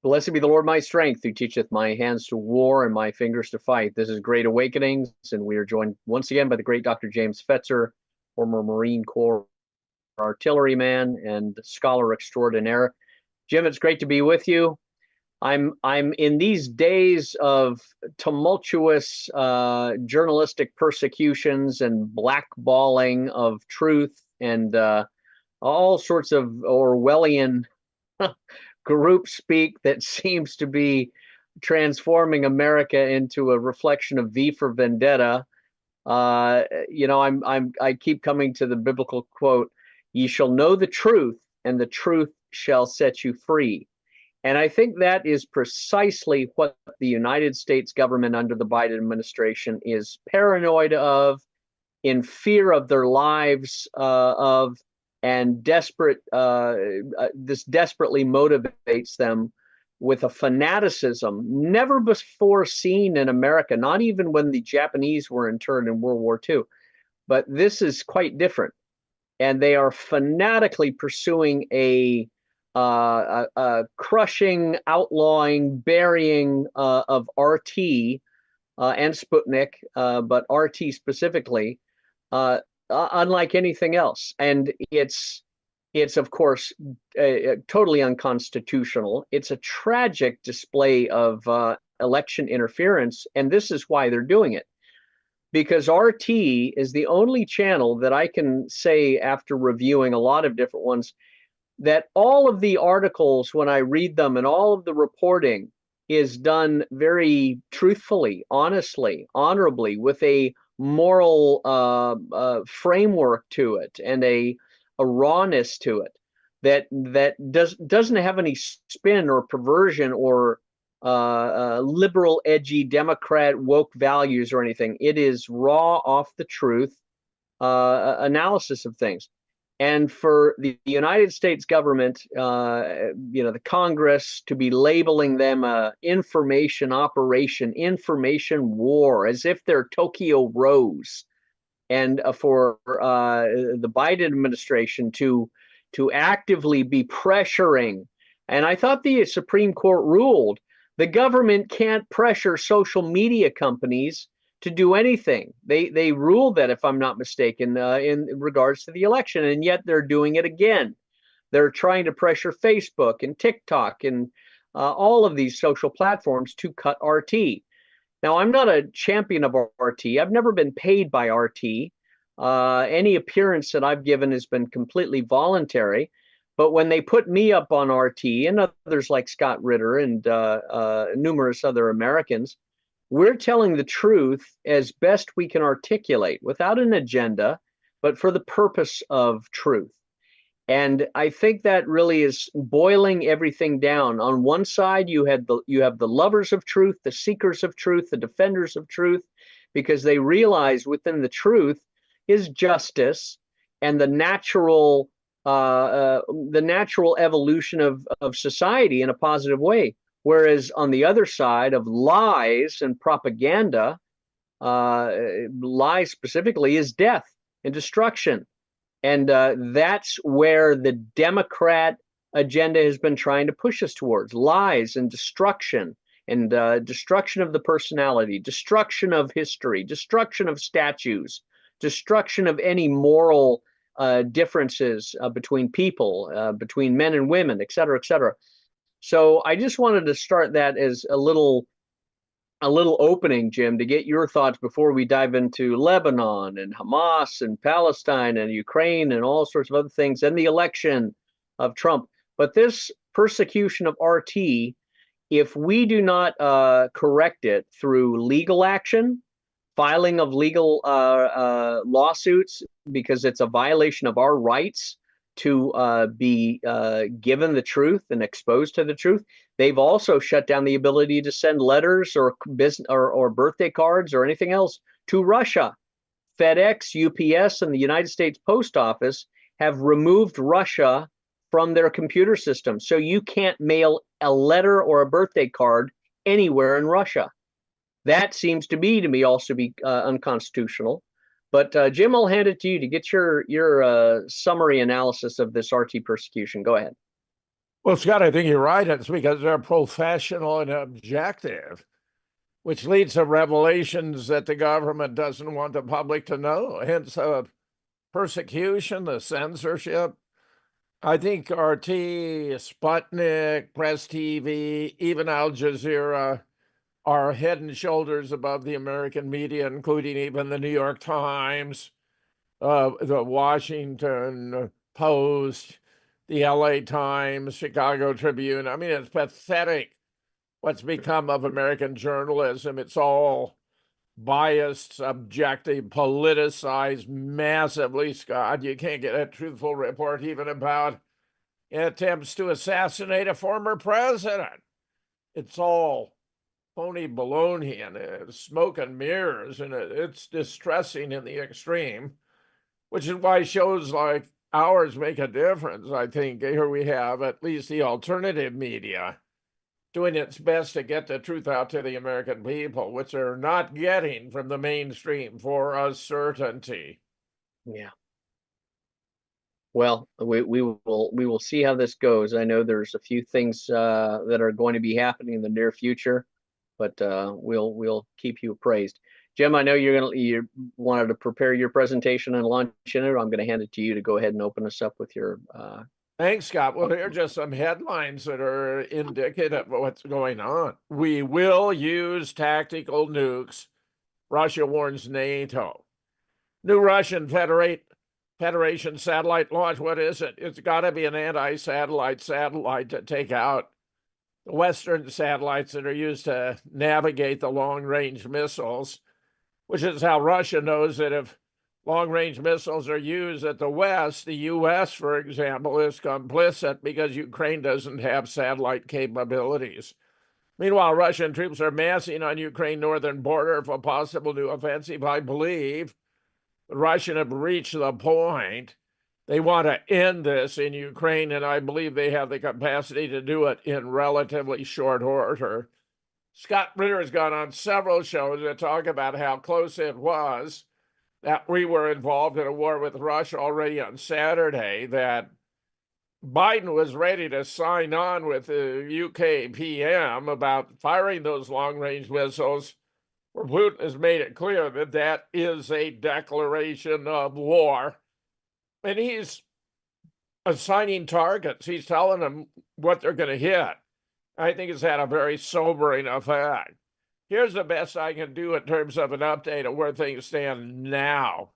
Blessed be the Lord my strength, who teacheth my hands to war and my fingers to fight. This is Great Awakenings, and we are joined once again by the great Dr. James Fetzer, former Marine Corps artilleryman and scholar extraordinaire. Jim, it's great to be with you. I'm in these days of tumultuous journalistic persecutions and blackballing of truth and all sorts of Orwellian group speak that seems to be transforming America into a reflection of V for Vendetta. I keep coming to the biblical quote, "Ye shall know the truth, and the truth shall set you free." And I think that is precisely what the United States government under the Biden administration is paranoid of, in fear of their lives, and this desperately motivates them with a fanaticism never before seen in America, not even when the Japanese were interned in World War II. But this is quite different. And they are fanatically pursuing a crushing, outlawing, burying of RT and Sputnik, but RT specifically, unlike anything else. And it's of course totally unconstitutional. It's a tragic display of election interference, and this is why they're doing it. Because RT is the only channel that I can say, after reviewing a lot of different ones, that all of the articles, when I read them, and all of the reporting is done very truthfully, honestly, honorably, with a moral framework to it and a rawness to it that doesn't have any spin or perversion or liberal, edgy, Democrat, woke values or anything. It is raw, off the truth analysis of things. And for the United States government, the Congress, to be labeling them a information operation, information war, as if they're Tokyo Rose, and for the Biden administration to actively be pressuring. And I thought the Supreme Court ruled the government can't pressure social media companies to do anything. They ruled that, if I'm not mistaken, in regards to the election, and yet they're doing it again. They're trying to pressure Facebook and TikTok and all of these social platforms to cut RT. Now, I'm not a champion of RT. I've never been paid by RT. Any appearance that I've given has been completely voluntary. But when they put me up on RT and others like Scott Ritter and numerous other Americans, we're telling the truth as best we can articulate, without an agenda, but for the purpose of truth. And I think that really is boiling everything down. On one side, you have the lovers of truth, the seekers of truth, the defenders of truth, because they realize within the truth is justice and the natural evolution of society in a positive way. Whereas on the other side of lies and propaganda, lies specifically, is death and destruction. And that's where the Democrat agenda has been trying to push us towards: lies and destruction of the personality, destruction of history, destruction of statues, destruction of any moral differences between people, between men and women, et cetera, et cetera. So I just wanted to start that as a little opening, Jim, to get your thoughts before we dive into Lebanon and Hamas and Palestine and Ukraine and all sorts of other things, and the election of Trump. But this persecution of RT, if we do not correct it through legal action, filing of legal lawsuits, because it's a violation of our rights to be given the truth and exposed to the truth. They've also shut down the ability to send letters or birthday cards or anything else to Russia. FedEx, UPS, and the United States Post Office have removed Russia from their computer system. So you can't mail a letter or a birthday card anywhere in Russia. That seems to me also be unconstitutional. But Jim, I'll hand it to you to get your summary analysis of this RT persecution. Go ahead. Well, Scott, I think you're right. It's because they're professional and objective, which leads to revelations that the government doesn't want the public to know. Hence, persecution, the censorship. I think RT, Sputnik, Press TV, even Al Jazeera are head and shoulders above the American media, including even the New York Times, the Washington Post, the LA Times, Chicago Tribune. I mean, it's pathetic what's become of American journalism. It's all biased, subjective, politicized massively, Scott. You can't get a truthful report even about attempts to assassinate a former president. It's all phony baloney and smoke and mirrors, and it's distressing in the extreme, which is why shows like ours make a difference. I think here we have at least the alternative media doing its best to get the truth out to the American people, which they're not getting from the mainstream for a certainty. Yeah. Well, we will see how this goes. I know there's a few things that are going to be happening in the near future, but we'll keep you appraised. Jim, I know you wanted to prepare your presentation and launch in it. I'm going to hand it to you to go ahead and open us up with your. Thanks, Scott. Well, here are just some headlines that are indicative of what's going on. We will use tactical nukes, Russia warns NATO. New Russian Federation satellite launch. What is it? It's got to be an anti-satellite satellite to take out the Western satellites that are used to navigate the long-range missiles, which is how Russia knows that if long-range missiles are used at the West, the U.S., for example, is complicit because Ukraine doesn't have satellite capabilities. Meanwhile, Russian troops are massing on Ukraine's northern border for a possible new offensive. I believe the Russians have reached the point. They want to end this in Ukraine, and I believe they have the capacity to do it in relatively short order. Scott Ritter has gone on several shows to talk about how close it was that we were involved in a war with Russia already on Saturday, that Biden was ready to sign on with the UK PM about firing those long-range missiles, where Putin has made it clear that that is a declaration of war. And he's assigning targets. He's telling them what they're going to hit. I think it's had a very sobering effect. Here's the best I can do in terms of an update of where things stand now.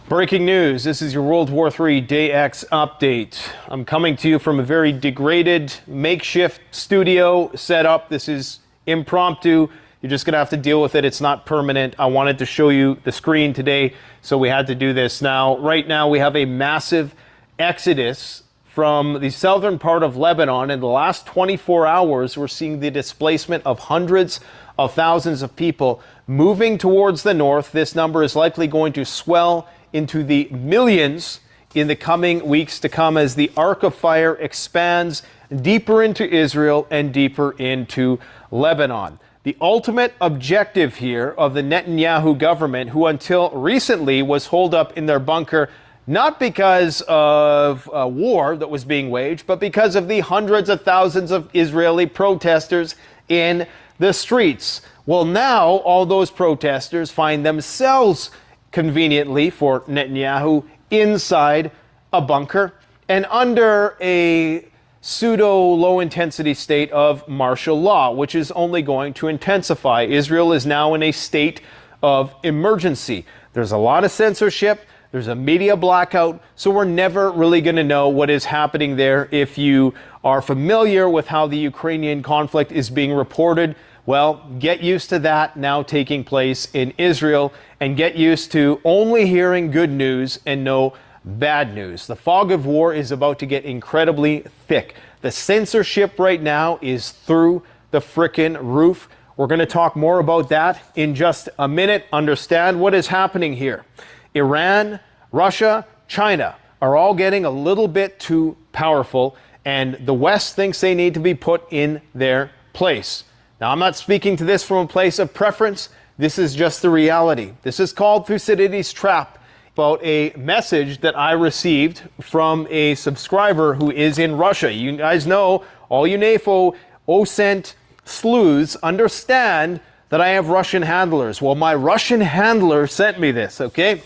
Breaking news. This is your World War III Day X update. I'm coming to you from a very degraded makeshift studio setup. This is impromptu. You're just going to have to deal with it. It's not permanent. I wanted to show you the screen today, so we had to do this. Now, right now, we have a massive exodus from the southern part of Lebanon. In the last 24 hours, we're seeing the displacement of hundreds of thousands of people moving towards the north. This number is likely going to swell into the millions in the coming weeks to come as the arc of fire expands deeper into Israel and deeper into Lebanon. The ultimate objective here of the Netanyahu government, who until recently was holed up in their bunker, not because of a war that was being waged, but because of the hundreds of thousands of Israeli protesters in the streets. Well, now all those protesters find themselves conveniently for Netanyahu inside a bunker and under a pseudo low-intensity state of martial law, which is only going to intensify. Israel is now in a state of emergency. There's a lot of censorship. There's a media blackout, so we're never really going to know what is happening there. If you are familiar with how the Ukrainian conflict is being reported, well, get used to that now taking place in Israel, and get used to only hearing good news and no bad news. The fog of war is about to get incredibly thick. The censorship right now is through the frickin' roof. We're going to talk more about that in just a minute. Understand what is happening here. Iran, Russia, China are all getting a little bit too powerful, and the West thinks they need to be put in their place. Now, I'm not speaking to this from a place of preference. This is just the reality. This is called Thucydides' trap. about a message that I received from a subscriber who is in Russia. You guys know, all you NAFO OSCENT sleuths understand that I have Russian handlers. Well, my Russian handler sent me this, okay?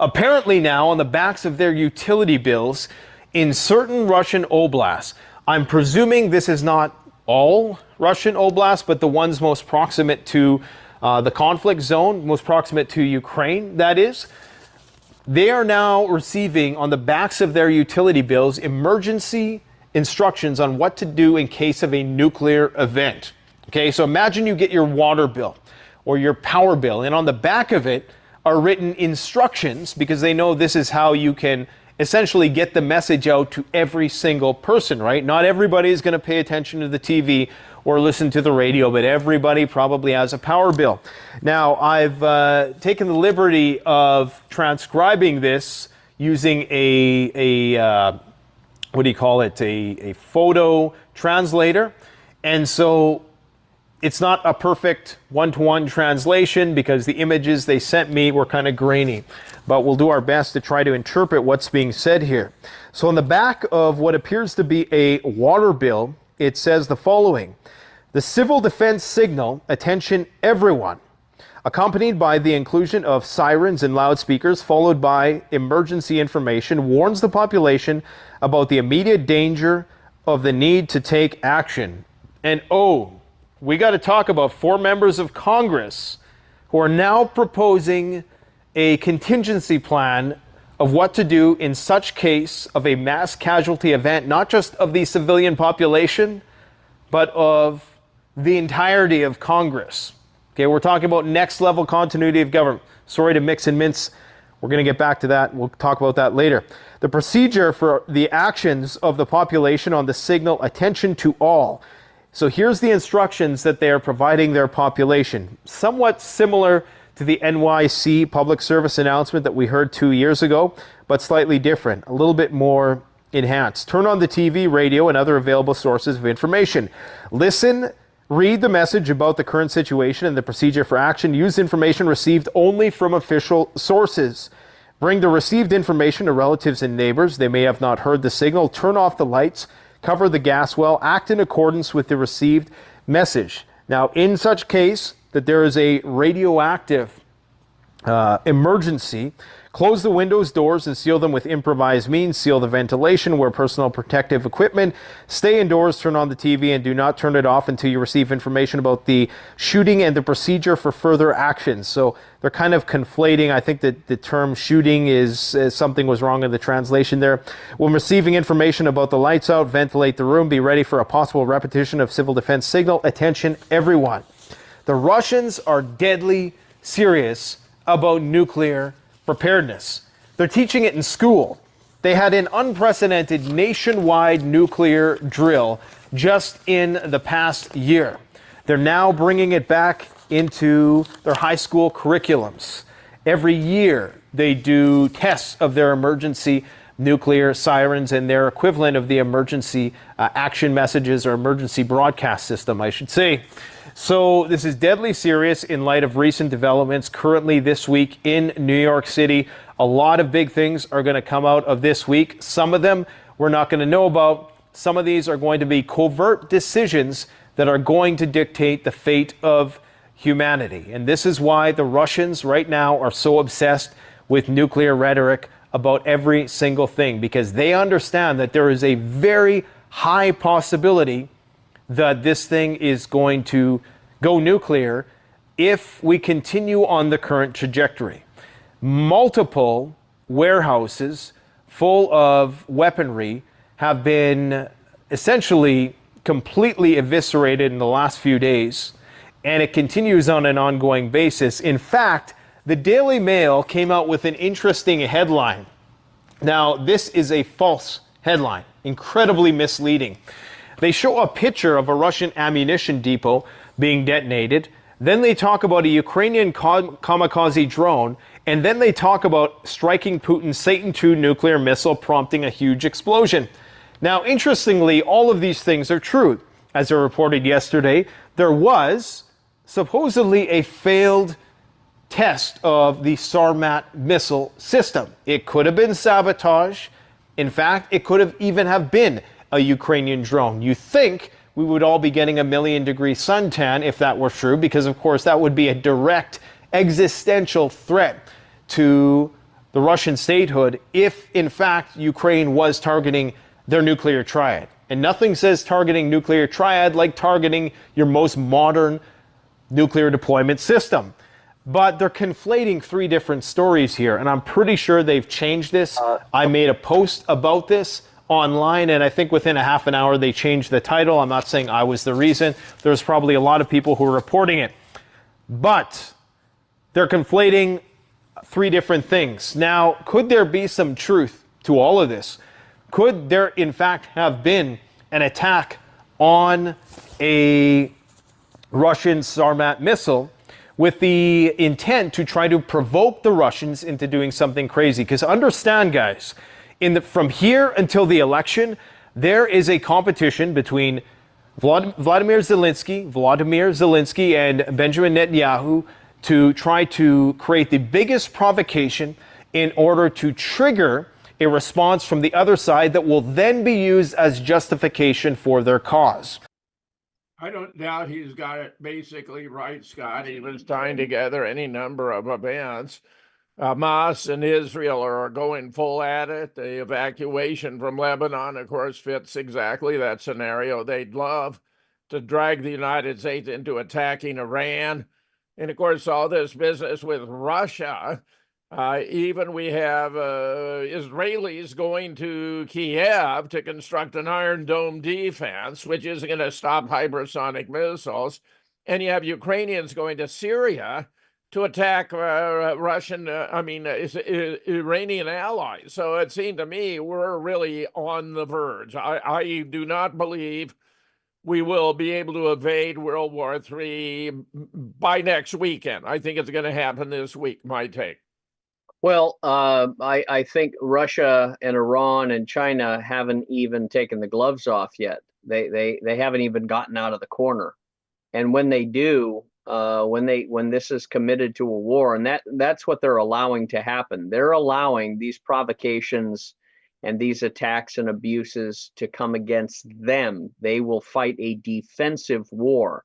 Apparently now, on the backs of their utility bills in certain Russian oblasts, I'm presuming this is not all Russian oblasts, but the ones most proximate to the conflict zone, most proximate to Ukraine, that is, they are now receiving on the backs of their utility bills emergency instructions on what to do in case of a nuclear event. Okay, so imagine you get your water bill or your power bill, and on the back of it are written instructions, because they know this is how you can essentially get the message out to every single person, right? Not everybody is going to pay attention to the TV or listen to the radio, but everybody probably has a power bill. Now, I've taken the liberty of transcribing this using a what do you call it? A photo translator. And so it's not a perfect one-to-one translation because the images they sent me were kind of grainy. But we'll do our best to try to interpret what's being said here. So on the back of what appears to be a water bill, it says the following: the civil defense signal, attention everyone, accompanied by the inclusion of sirens and loudspeakers, followed by emergency information, warns the population about the immediate danger of the need to take action. And we got to talk about 4 members of Congress who are now proposing a contingency plan of what to do in such case of a mass casualty event, not just of the civilian population, but of the entirety of Congress. Okay, we're talking about next level continuity of government. Sorry to mix and mince. We're going to get back to that. We'll talk about that later. The procedure for the actions of the population on the signal, attention to all. So here's the instructions that they are providing their population. Somewhat similar to the NYC public service announcement that we heard 2 years ago, but slightly different, a little bit more enhanced. Turn on the TV, radio, and other available sources of information. Listen, read the message about the current situation and the procedure for action. Use information received only from official sources. Bring the received information to relatives and neighbors. They may have not heard the signal. Turn off the lights. Cover the gas well. Act in accordance with the received message. Now, in such case that there is a radioactive emergency, close the windows, doors, and seal them with improvised means. Seal the ventilation, wear personal protective equipment, stay indoors, turn on the TV, and do not turn it off until you receive information about the shooting and the procedure for further actions. So they're kind of conflating. I think that the term shooting is something was wrong in the translation there. When receiving information about the lights out, ventilate the room, be ready for a possible repetition of civil defense signal. Attention, everyone. The Russians are deadly serious about nuclear preparedness. They're teaching it in school. They had an unprecedented nationwide nuclear drill just in the past year. They're now bringing it back into their high school curriculums. Every year they do tests of their emergency nuclear sirens and their equivalent of the emergency action messages or emergency broadcast system, I should say. So this is deadly serious in light of recent developments currently this week in New York City. A lot of big things are going to come out of this week. Some of them we're not going to know about. Some of these are going to be covert decisions that are going to dictate the fate of humanity. And this is why the Russians right now are so obsessed with nuclear rhetoric about every single thing, because they understand that there is a very high possibility that this thing is going to go nuclear if we continue on the current trajectory. Multiple warehouses full of weaponry have been essentially completely eviscerated in the last few days, and it continues on an ongoing basis. In fact, the Daily Mail came out with an interesting headline. Now, this is a false headline, incredibly misleading. They show a picture of a Russian ammunition depot being detonated. Then they talk about a Ukrainian kamikaze drone. And then they talk about striking Putin's Satan II nuclear missile, prompting a huge explosion. Now, interestingly, all of these things are true. As I reported yesterday, there was supposedly a failed test of the Sarmat missile system. It could have been sabotage. In fact, it could have even have been a Ukrainian drone. You think we would all be getting a million-degree suntan if that were true, because of course that would be a direct existential threat to the Russian statehood if in fact Ukraine was targeting their nuclear triad. And nothing says targeting nuclear triad like targeting your most modern nuclear deployment system. But they're conflating three different stories here, and I'm pretty sure they've changed this. I made a post about this online, and I think within a half an hour they changed the title. I'm not saying I was the reason. There's probably a lot of people who are reporting it. But they're conflating three different things. Now, could there be some truth to all of this? Could there, in fact, have been an attack on a Russian Sarmat missile with the intent to try to provoke the Russians into doing something crazy? Because understand, guys, from here until the election, there is a competition between Vladimir Zelensky and Benjamin Netanyahu to try to create the biggest provocation in order to trigger a response from the other side that will then be used as justification for their cause. I don't doubt he's got it basically right, Scott. He was tying together any number of events. Hamas and Israel are going full at it. The evacuation from Lebanon, of course, fits exactly that scenario. They'd love to drag the United States into attacking Iran. And of course, all this business with Russia. Even we have Israelis going to Kiev to construct an Iron Dome defense, which is going to stop hypersonic missiles. And you have Ukrainians going to Syria to attack Iranian allies. So it seemed to me we're really on the verge. I do not believe we will be able to evade World War III by next weekend. I think it's going to happen this week, my take. Well, I think Russia and Iran and China haven't even taken the gloves off yet. They haven't even gotten out of the corner. And when they do, when this is committed to a war, and that's what they're allowing to happen. They're allowing these provocations and these attacks and abuses to come against them. They will fight a defensive war.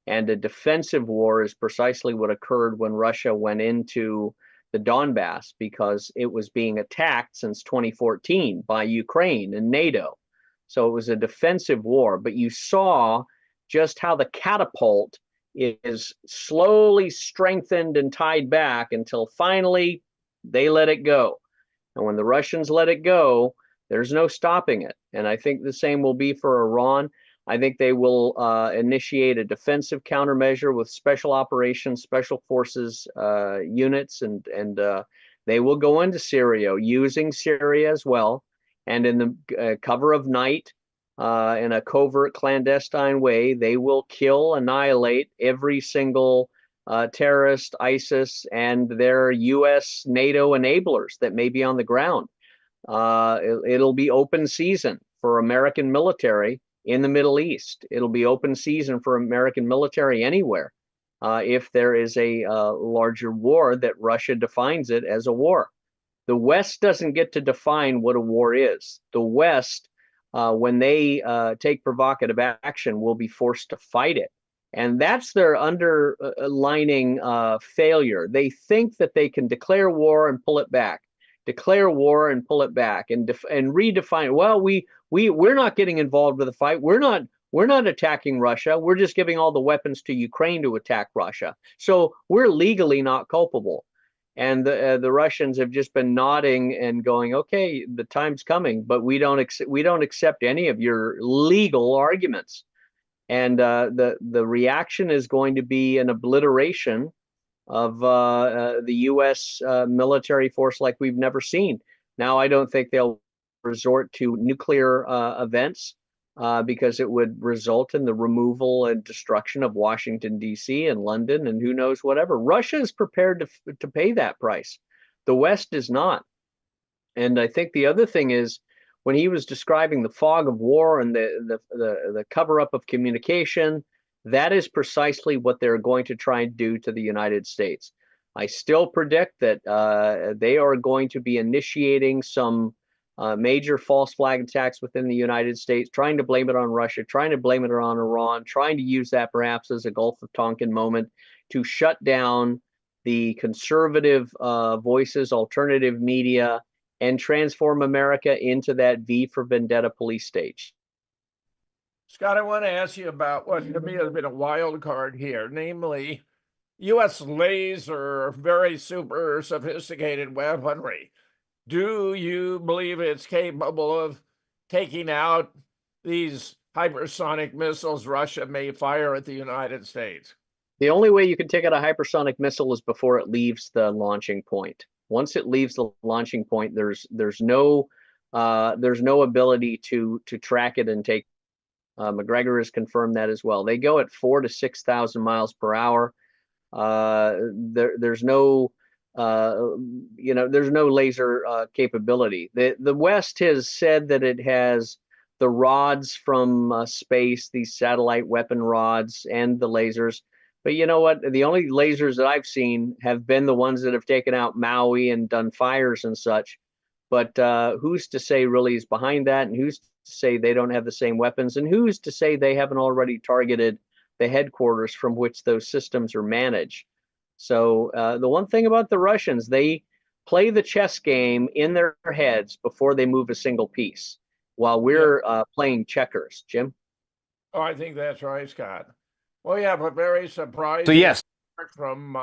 And a defensive war is precisely what occurred when Russia went into the Donbass, because it was being attacked since 2014 by Ukraine and NATO. So it was a defensive war. But you saw just how the catapult is slowly strengthened and tied back until finally they let it go. And when the Russians let it go, there's no stopping it. And I think the same will be for Iran. I think they will initiate a defensive countermeasure with special operations, special forces units, and they will go into Syria, using Syria as well. And in the cover of night, in a covert, clandestine way, they will kill, annihilate every single terrorist, ISIS, and their U.S. NATO enablers that may be on the ground. It'll be open season for American military in the Middle East. It'll be open season for American military anywhere if there is a larger war that Russia defines it as a war. The West doesn't get to define what a war is. The West, when they take provocative action, will be forced to fight it. And that's their underlining failure. They think that they can declare war and pull it back, declare war and pull it back, and redefine. Well, we're not getting involved with the fight. We're not attacking Russia. We're just giving all the weapons to Ukraine to attack Russia. So we're legally not culpable. And the Russians have just been nodding and going, okay, the time's coming, but we don't accept any of your legal arguments. And the reaction is going to be an obliteration of the U.S. Military force like we've never seen. Now, I don't think they'll resort to nuclear events because it would result in the removal and destruction of Washington, D.C. and London and who knows whatever. Russia is prepared to pay that price. The West is not. And I think the other thing is, when he was describing the fog of war and the cover-up of communication, that is precisely what they're going to try and do to the United States. I still predict that they are going to be initiating some major false flag attacks within the United States, trying to blame it on Russia, trying to blame it on Iran, trying to use that perhaps as a Gulf of Tonkin moment to shut down the conservative voices, alternative media, and transform America into that V for Vendetta police state. Scott, I want to ask you about what to me has been a wild card here, namely U.S. laser, very super sophisticated weaponry. Do you believe it's capable of taking out these hypersonic missiles Russia may fire at the United States? The only way you can take out a hypersonic missile is before it leaves the launching point. Once it leaves the launching point, there's no ability to track it and take. McGregor has confirmed that as well. They go at 4,000 to 6,000 miles per hour. There's no there's no laser capability. The West has said that it has the rods from space, these satellite weapon rods, and the lasers. But you know what? The only lasers that I've seen have been the ones that have taken out Maui and done fires and such. But who's to say really is behind that? And who's to say they don't have the same weapons? And who's to say they haven't already targeted the headquarters from which those systems are managed? So the one thing about the Russians, they play the chess game in their heads before they move a single piece, while we're playing checkers. Jim? Oh, I think that's right, Scott. Well, yeah, but very surprising. So yes, From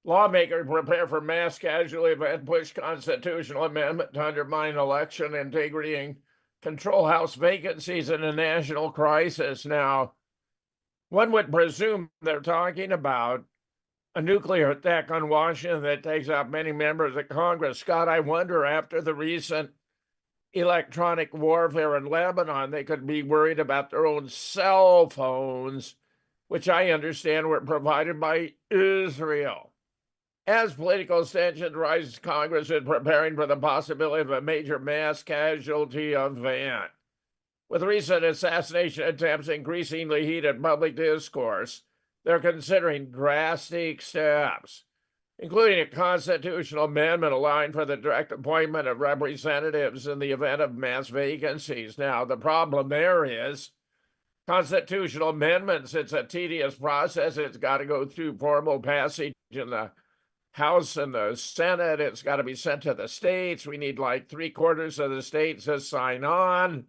lawmakers prepare for mass casualty event, push constitutional amendment to undermine election integrity and control House vacancies in a national crisis. Now, one would presume they're talking about a nuclear attack on Washington that takes out many members of Congress. Scott, I wonder, after the recent electronic warfare in Lebanon, they could be worried about their own cell phones, which I understand were provided by Israel. As political tension rises, Congress is preparing for the possibility of a major mass casualty event. With recent assassination attempts increasingly heated public discourse, they're considering drastic steps, including a constitutional amendment allowing for the direct appointment of representatives in the event of mass vacancies. Now, the problem there is constitutional amendments, it's a tedious process. It's got to go through formal passage in the House and the Senate. It's got to be sent to the states. We need like 3/4 of the states to sign on.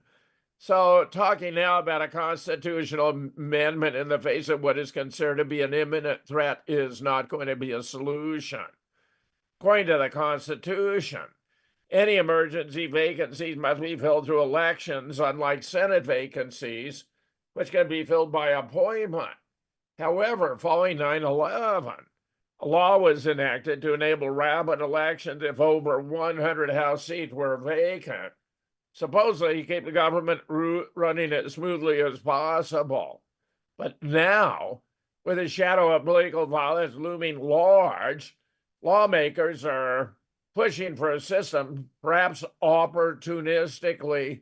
So talking now about a constitutional amendment in the face of what is considered to be an imminent threat is not going to be a solution. According to the Constitution, any emergency vacancies must be filled through elections, unlike Senate vacancies, which can be filled by appointment. However, following 9/11, a law was enacted to enable rapid elections if over 100 House seats were vacant, supposedly to keep the government running as smoothly as possible. But now, with the shadow of political violence looming large, lawmakers are pushing for a system, perhaps opportunistically,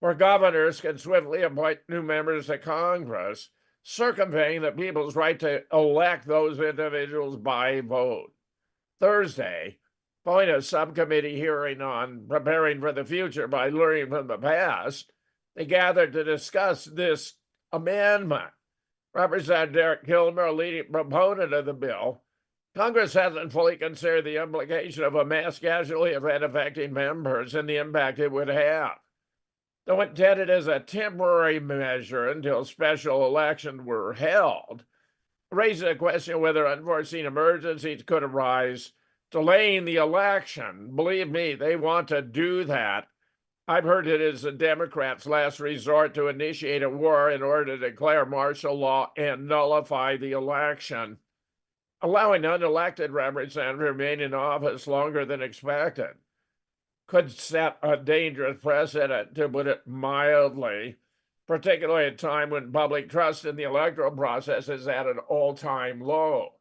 where governors can swiftly appoint new members of Congress, circumventing the people's right to elect those individuals by vote. Thursday, following a subcommittee hearing on preparing for the future by learning from the past, they gathered to discuss this amendment. Representative Derek Kilmer, a leading proponent of the bill, Congress hasn't fully considered the implication of a mass casualty event affecting members and the impact it would have. Though intended as a temporary measure until special elections were held, raises a question whether unforeseen emergencies could arise, delaying the election. Believe me, they want to do that. I've heard it is the Democrats' last resort to initiate a war in order to declare martial law and nullify the election. Allowing unelected representatives to remain in office longer than expected could set a dangerous precedent, to put it mildly, particularly at a time when public trust in the electoral process is at an all-time low.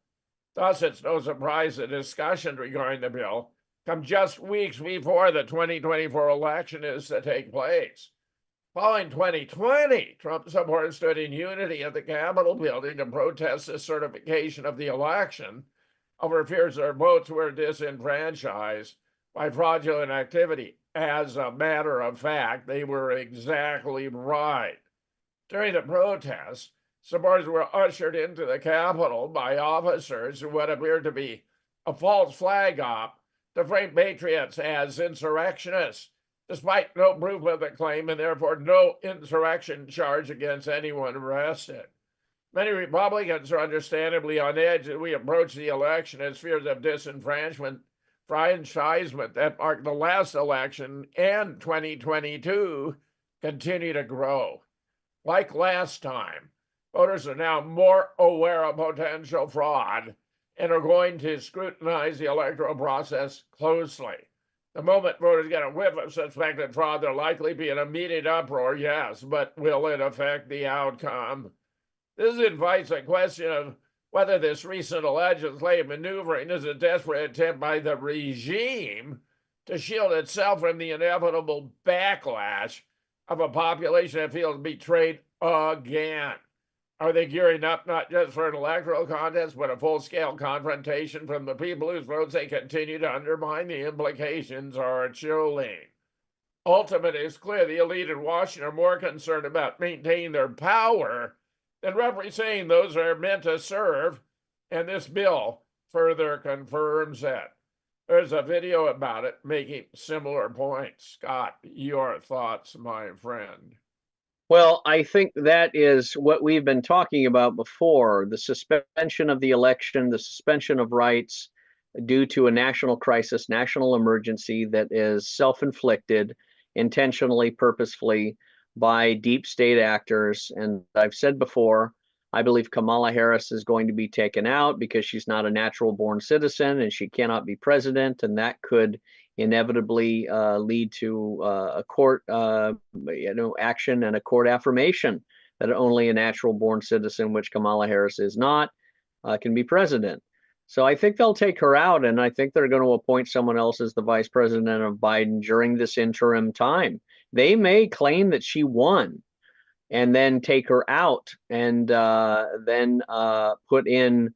Thus, it's no surprise the discussion regarding the bill come just weeks before the 2024 election is to take place. Following 2020, Trump supporters stood in unity at the Capitol building to protest the certification of the election over fears their votes were disenfranchised by fraudulent activity. As a matter of fact, they were exactly right. During the protests, supporters were ushered into the Capitol by officers who what appeared to be a false flag op to frame patriots as insurrectionists, despite no proof of the claim and therefore no insurrection charge against anyone arrested. Many Republicans are understandably on edge as we approach the election as fears of disenfranchisement that marked the last election and 2022 continue to grow. Like last time, voters are now more aware of potential fraud and are going to scrutinize the electoral process closely. The moment voters get a whiff of suspected fraud, there'll likely be an immediate uproar, yes, but will it affect the outcome? This invites a question of whether this recent legislative maneuvering is a desperate attempt by the regime to shield itself from the inevitable backlash of a population that feels betrayed again. Are they gearing up not just for an electoral contest, but a full-scale confrontation from the people whose votes they continue to undermine? The implications are chilling. Ultimately, it's clear the elite in Washington are more concerned about maintaining their power than representing those they're meant to serve, and this bill further confirms that. There's a video about it making similar points. Scott, your thoughts, my friend? Well, I think that is what we've been talking about before, the suspension of the election, the suspension of rights due to a national crisis, national emergency that is self-inflicted, intentionally, purposefully by deep state actors. And I've said before, I believe Kamala Harris is going to be taken out because she's not a natural born citizen and she cannot be president, and that could inevitably lead to a court action and a court affirmation that only a natural born citizen, which Kamala Harris is not, can be president. So I think they'll take her out, and I think they're going to appoint someone else as the vice president of Biden during this interim time. They may claim that she won and then take her out and then put in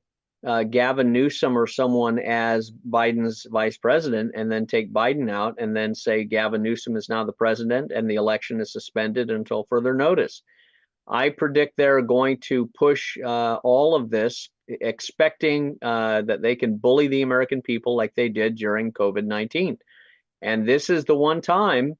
Gavin Newsom or someone as Biden's vice president, and then take Biden out and then say Gavin Newsom is now the president and the election is suspended until further notice. I predict they're going to push all of this, expecting that they can bully the American people like they did during COVID-19. And this is the one time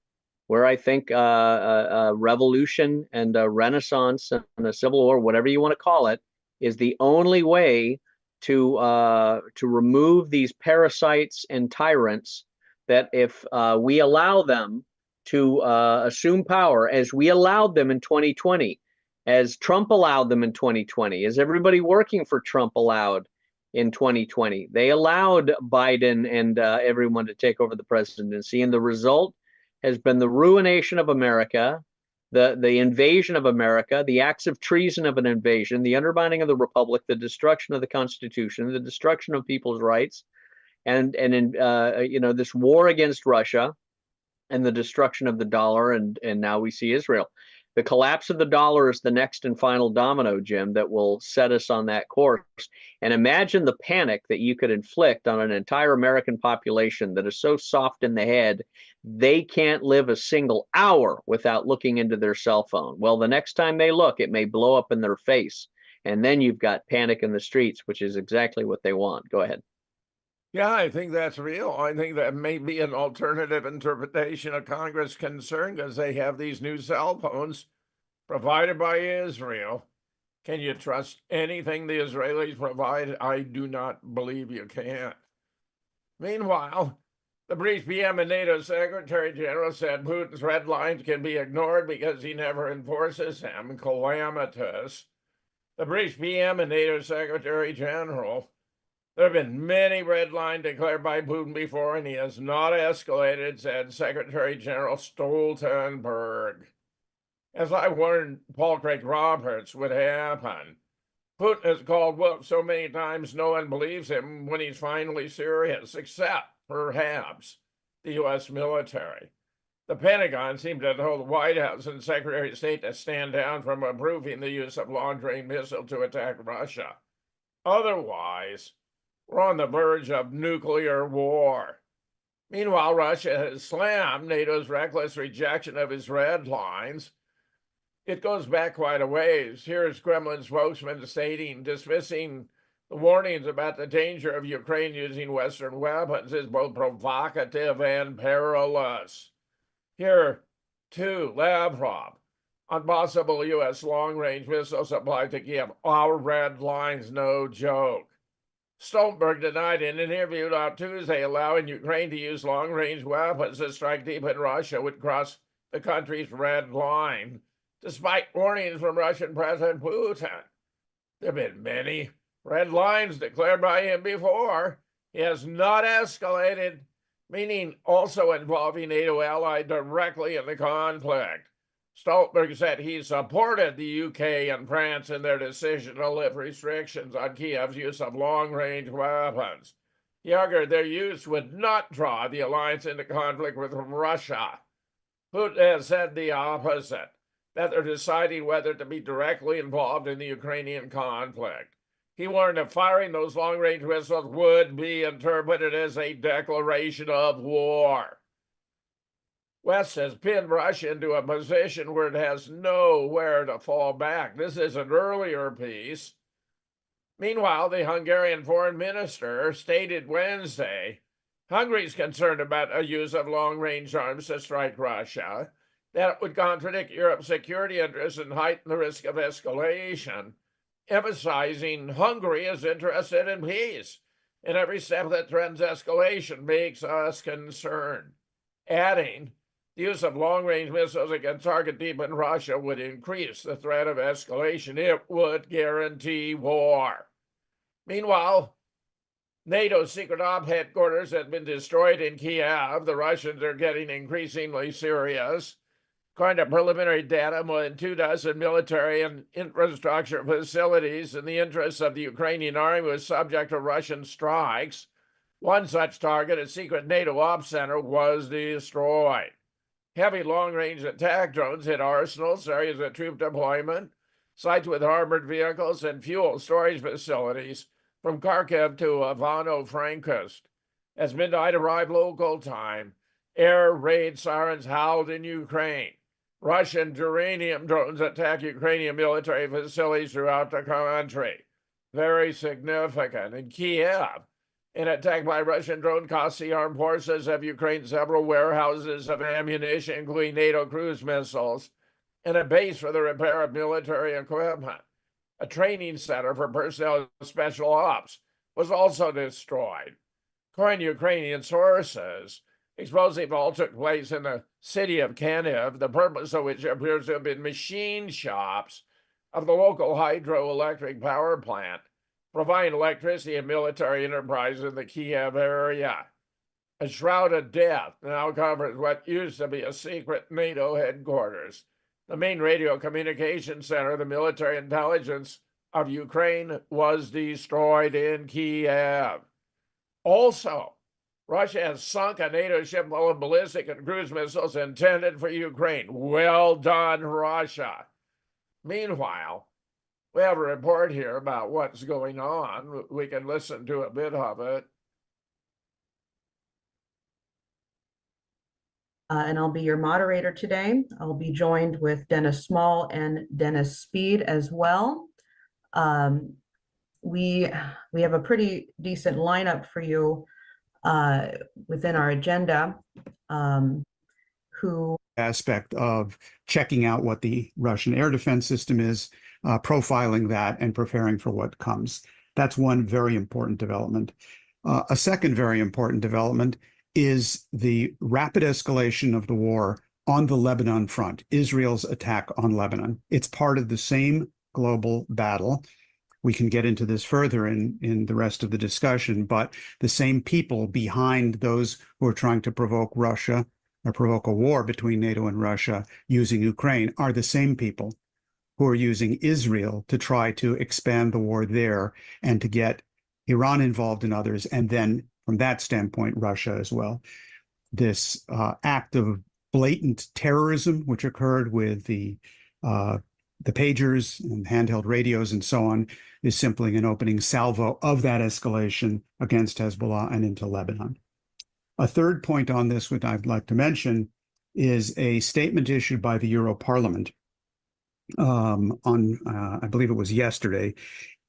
where I think a revolution and a renaissance and a civil war, whatever you want to call it, is the only way to remove these parasites and tyrants that if we allow them to assume power, as we allowed them in 2020, as Trump allowed them in 2020, as everybody working for Trump allowed in 2020. They allowed Biden and everyone to take over the presidency, and the result has been the ruination of America, the invasion of America, the acts of treason of an invasion, the undermining of the republic, the destruction of the Constitution, the destruction of people's rights, and this war against Russia, and the destruction of the dollar, and now we see Israel. The collapse of the dollar is the next and final domino, Jim, that will set us on that course. And imagine the panic that you could inflict on an entire American population that is so soft in the head, they can't live a single hour without looking into their cell phone. Well, the next time they look, it may blow up in their face. And then you've got panic in the streets, which is exactly what they want. Go ahead. Yeah, I think that's real. I think that may be an alternative interpretation of Congress' concern because they have these new cell phones provided by Israel. Can you trust anything the Israelis provide? I do not believe you can. Meanwhile, the brief PM and NATO Secretary General said Putin's red lines can be ignored because he never enforces them. Calamitous. The brief PM and NATO Secretary General. There have been many red lines declared by Putin before, and he has not escalated, said Secretary General Stoltenberg. As I warned Paul Craig Roberts would happen, Putin has called wolf so many times no one believes him when he's finally serious, except, perhaps, the U.S. military. The Pentagon seemed to tell the White House and Secretary of State to stand down from approving the use of long-range missiles to attack Russia. Otherwise, we're on the verge of nuclear war. Meanwhile, Russia has slammed NATO's reckless rejection of its red lines. It goes back quite a ways. Here's Kremlin spokesman stating, dismissing the warnings about the danger of Ukraine using Western weapons is both provocative and perilous. Here, too, Lavrov on possible U.S. long-range missile supply to Kiev. Our red line's no joke. Stoltenberg denied in an interview on Tuesday allowing Ukraine to use long-range weapons to strike deep in Russia would cross the country's red line, despite warnings from Russian President Putin. There have been many red lines declared by him before. He has not escalated, meaning also involving NATO ally directly in the conflict. Stoltenberg said he supported the UK and France in their decision to lift restrictions on Kiev's use of long-range weapons. He argued their use would not draw the alliance into conflict with Russia. Putin has said the opposite, that they're deciding whether to be directly involved in the Ukrainian conflict. He warned that firing those long-range missiles would be interpreted as a declaration of war. West has pinned Russia into a position where it has nowhere to fall back. This is an earlier piece. Meanwhile, the Hungarian foreign minister stated Wednesday, Hungary's concerned about a use of long-range arms to strike Russia, that it would contradict Europe's security interests and heighten the risk of escalation, emphasizing Hungary is interested in peace, and every step that threatens escalation makes us concerned. Adding, the use of long-range missiles against target deep in Russia would increase the threat of escalation. It would guarantee war. Meanwhile, NATO's secret op headquarters have been destroyed in Kiev. The Russians are getting increasingly serious. According to preliminary data, more than 24 military and infrastructure facilities in the interests of the Ukrainian army was subject to Russian strikes. One such target, a secret NATO ops center, was destroyed. Heavy long-range attack drones hit arsenals, areas of troop deployment, sites with armored vehicles, and fuel storage facilities from Kharkiv to Ivano-Frankivsk. As midnight arrived local time, air raid sirens howled in Ukraine. Russian uranium drones attack Ukrainian military facilities throughout the country. Very significant. In Kiev, an attack by Russian drone cost the armed forces of Ukraine several warehouses of ammunition, including NATO cruise missiles, and a base for the repair of military equipment. A training center for personnel of special ops was also destroyed. According to Ukrainian sources, explosive all took place in the city of Kiev, the purpose of which appears to have been machine shops of the local hydroelectric power plant, providing electricity and military enterprise in the Kiev area. A shroud of death now covers what used to be a secret NATO headquarters. The main radio communication center of the military intelligence of Ukraine was destroyed in Kiev. Also, Russia has sunk a NATO ship full of ballistic and cruise missiles intended for Ukraine. Well done, Russia. Meanwhile, we have a report here about what's going on. We can listen to a bit of it. And I'll be your moderator today. I'll be joined with Dennis Small and Dennis Speed as well. We have a pretty decent lineup for you within our agenda. Aspect of checking out what the Russian air defense system is, profiling that, and preparing for what comes. That's one very important development. A second very important development is the rapid escalation of the war on the Lebanon front, Israel's attack on Lebanon. It's part of the same global battle. We can get into this further in the rest of the discussion, but the same people behind those who are trying to provoke Russia or provoke a war between NATO and Russia using Ukraine are the same people who are using Israel to try to expand the war there and to get Iran involved in others, and then from that standpoint, Russia as well. This act of blatant terrorism, which occurred with the pagers and handheld radios and so on, is simply an opening salvo of that escalation against Hezbollah and into Lebanon. A third point on this, which I'd like to mention, is a statement issued by the Euro Parliament I believe it was yesterday,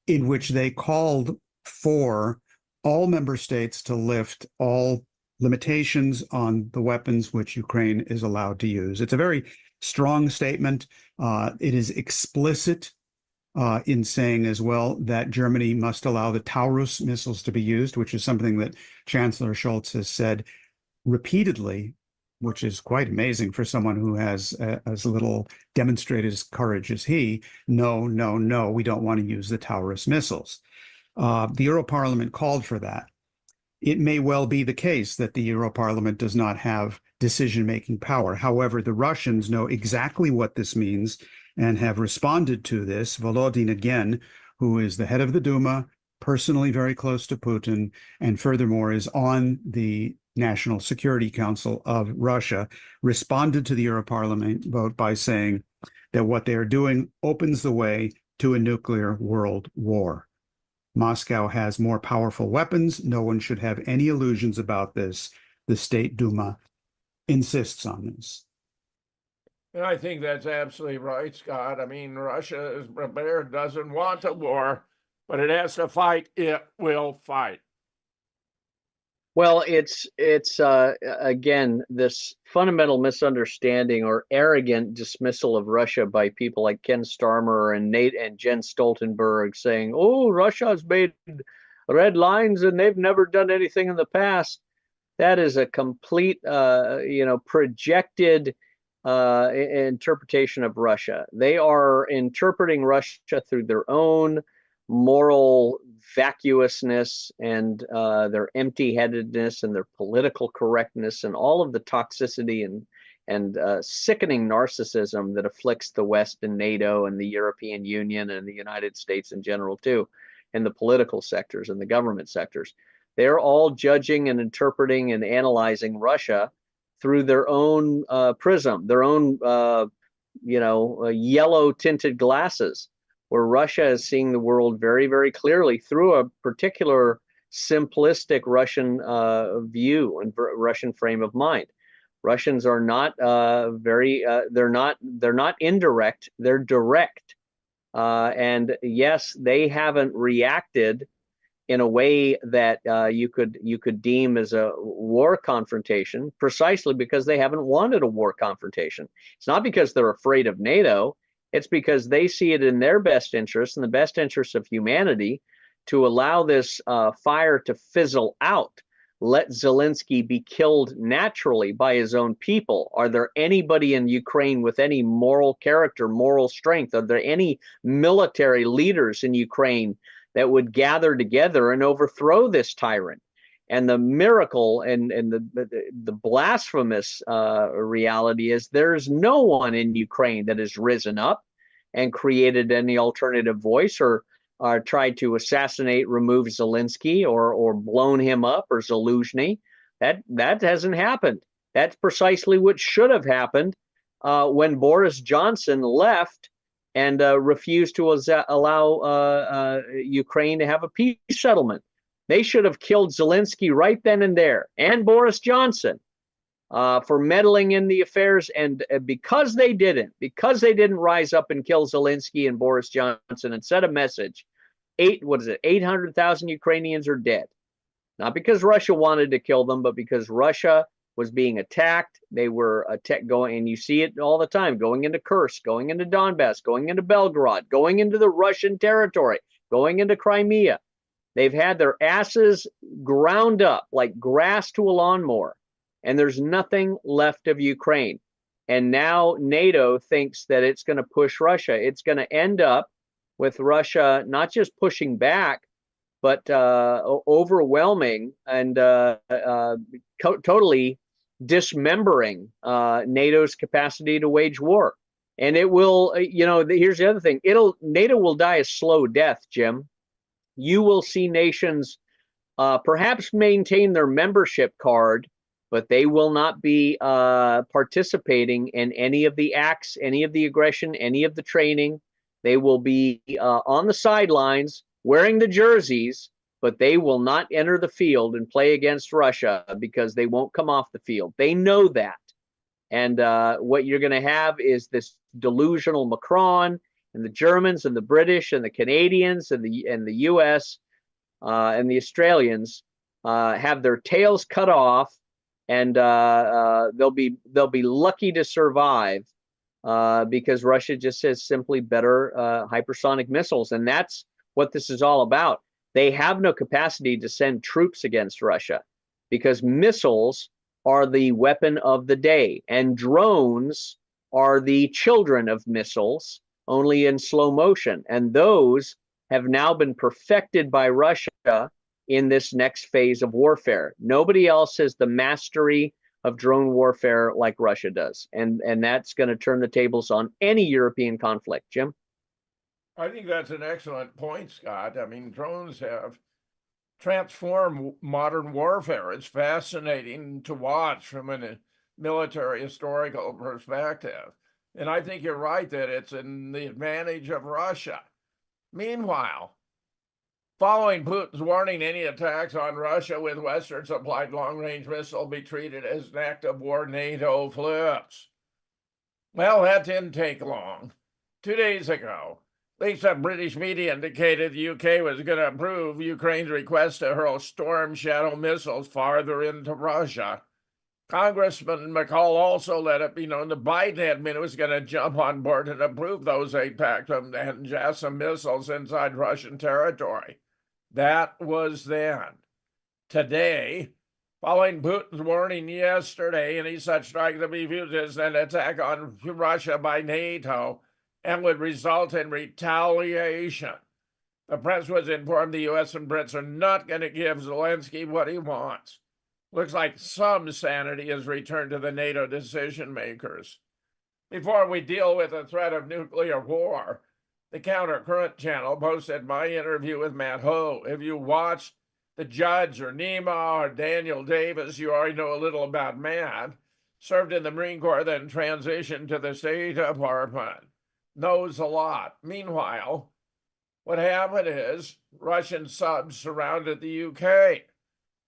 in which they called for all member states to lift all limitations on the weapons which Ukraine is allowed to use. It's a very strong statement. It is explicit in saying as well that Germany must allow the Taurus missiles to be used, which is something that Chancellor Scholz has said repeatedly, which is quite amazing for someone who has as little demonstrated courage as he. No, no, no, we don't want to use the Taurus missiles. The Euro Parliament called for that. It may well be the case that the Euro Parliament does not have decision-making power. However, the Russians know exactly what this means and have responded to this. Volodin, again, who is the head of the Duma, personally very close to Putin, and furthermore is on the National Security Council of Russia, responded to the Euro Parliament vote by saying that what they are doing opens the way to a nuclear world war. Moscow has more powerful weapons. No one should have any illusions about this. The State Duma insists on this. And I think that's absolutely right, Scott. I mean, Russia is prepared, doesn't want a war, but it has to fight. It will fight. Well, it's again, this fundamental misunderstanding or arrogant dismissal of Russia by people like Ken Starmer and Nate and Jen Stoltenberg saying, "Oh, Russia's made red lines and they've never done anything in the past." That is a complete, projected interpretation of Russia. They are interpreting Russia through their own moral vacuousness and their empty-headedness and their political correctness and all of the toxicity and sickening narcissism that afflicts the West and NATO and the European Union and the United States in general too, in the political sectors and the government sectors. They're all judging and interpreting and analyzing Russia through their own prism, their own yellow tinted glasses, where Russia is seeing the world very, very clearly through a particular simplistic Russian view and Russian frame of mind. Russians are not they're not indirect, they're direct. And yes, they haven't reacted in a way that you could deem as a war confrontation, precisely because they haven't wanted a war confrontation. It's not because they're afraid of NATO. It's because they see it in their best interest and the best interest of humanity to allow this fire to fizzle out. Let Zelensky be killed naturally by his own people. Are there anybody in Ukraine with any moral character, moral strength? Are there any military leaders in Ukraine that would gather together and overthrow this tyrant? And the miracle and the blasphemous reality is there's no one in Ukraine that has risen up and created any alternative voice or tried to assassinate, remove Zelensky or blown him up or Zaluzhny. That hasn't happened. That's precisely what should have happened when Boris Johnson left and refused to allow Ukraine to have a peace settlement. They should have killed Zelensky right then and there, and Boris Johnson for meddling in the affairs. And because they didn't rise up and kill Zelensky and Boris Johnson and set a message, 800,000 Ukrainians are dead. Not because Russia wanted to kill them, but because Russia was being attacked. They were going, and you see it all the time, going into Kursk, going into Donbass, going into Belgorod, going into the Russian territory, going into Crimea. They've had their asses ground up like grass to a lawnmower, and there's nothing left of Ukraine. And now NATO thinks that it's going to push Russia. It's going to end up with Russia not just pushing back, but overwhelming and totally dismembering NATO's capacity to wage war. And it will, here's the other thing. NATO will die a slow death, Jim. You will see nations perhaps maintain their membership card but they will not be participating in any of the acts, any of the aggression, any of the training. They will be on the sidelines wearing the jerseys, but they will not enter the field and play against Russia because they won't come off the field. They know that. And what you're going to have is this delusional Macron and the Germans and the British and the Canadians and the U.S. And the Australians have their tails cut off, and they'll be lucky to survive because Russia just has simply better hypersonic missiles, and that's what this is all about. They have no capacity to send troops against Russia because missiles are the weapon of the day, and drones are the children of missiles, only in slow motion. And those have now been perfected by Russia in this next phase of warfare. Nobody else has the mastery of drone warfare like Russia does. And that's going to turn the tables on any European conflict. Jim? I think that's an excellent point, Scott. I mean, drones have transformed modern warfare. It's fascinating to watch from a military historical perspective. And I think you're right that it's in the advantage of Russia. Meanwhile, following Putin's warning, any attacks on Russia with Western-supplied long-range missiles will be treated as an act of war. NATO flips. Well, that didn't take long. 2 days ago, at least some British media indicated the UK was going to approve Ukraine's request to hurl Storm Shadow missiles farther into Russia. Congressman McCall also let it be known the Biden admin was going to jump on board and approve those ATACMS and JASSM missiles inside Russian territory. That was then. Today, following Putin's warning yesterday, any such strike to be viewed as an attack on Russia by NATO and would result in retaliation. The press was informed the U.S. and Brits are not going to give Zelensky what he wants. Looks like some sanity has returned to the NATO decision makers. Before we deal with the threat of nuclear war, the Countercurrent channel posted my interview with Matt Ho. If you watched The Judge or Nima or Daniel Davis, you already know a little about Matt. Served in the Marine Corps, then transitioned to the State Department. Knows a lot. Meanwhile, what happened is Russian subs surrounded the UK.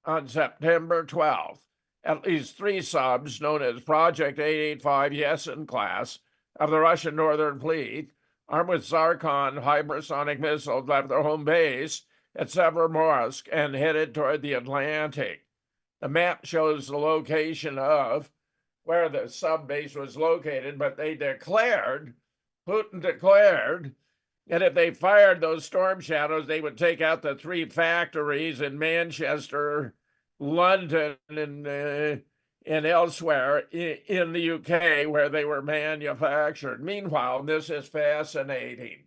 On September 12th, at least 3 subs, known as Project 885 Yesen class of the Russian Northern Fleet, armed with Zarkon hypersonic missiles, left their home base at Severomorsk and headed toward the Atlantic. The map shows the location of where the sub base was located, but Putin declared that if they fired those Storm Shadows, they would take out the 3 factories in Manchester, London, and elsewhere in the UK where they were manufactured. Meanwhile, this is fascinating.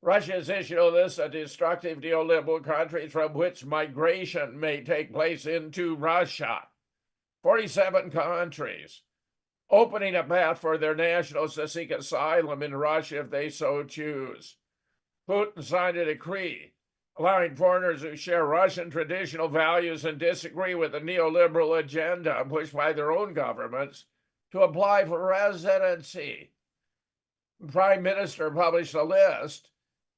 Russia has issued a list of destructive neoliberal countries from which migration may take place into Russia. 47 countries, opening a path for their nationals to seek asylum in Russia if they so choose. Putin signed a decree allowing foreigners who share Russian traditional values and disagree with the neoliberal agenda pushed by their own governments to apply for residency. The Prime Minister published a list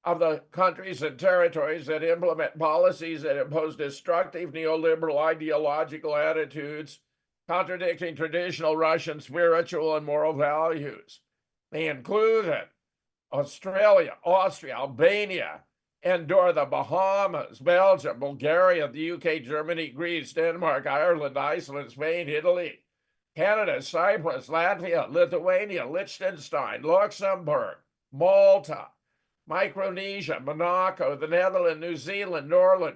of the countries and territories that implement policies that impose destructive neoliberal ideological attitudes contradicting traditional Russian spiritual and moral values. They included Australia, Austria, Albania, Andorra, the Bahamas, Belgium, Bulgaria, the UK, Germany, Greece, Denmark, Ireland, Iceland, Spain, Italy, Canada, Cyprus, Latvia, Lithuania, Liechtenstein, Luxembourg, Malta, Micronesia, Monaco, the Netherlands, New Zealand, Norway,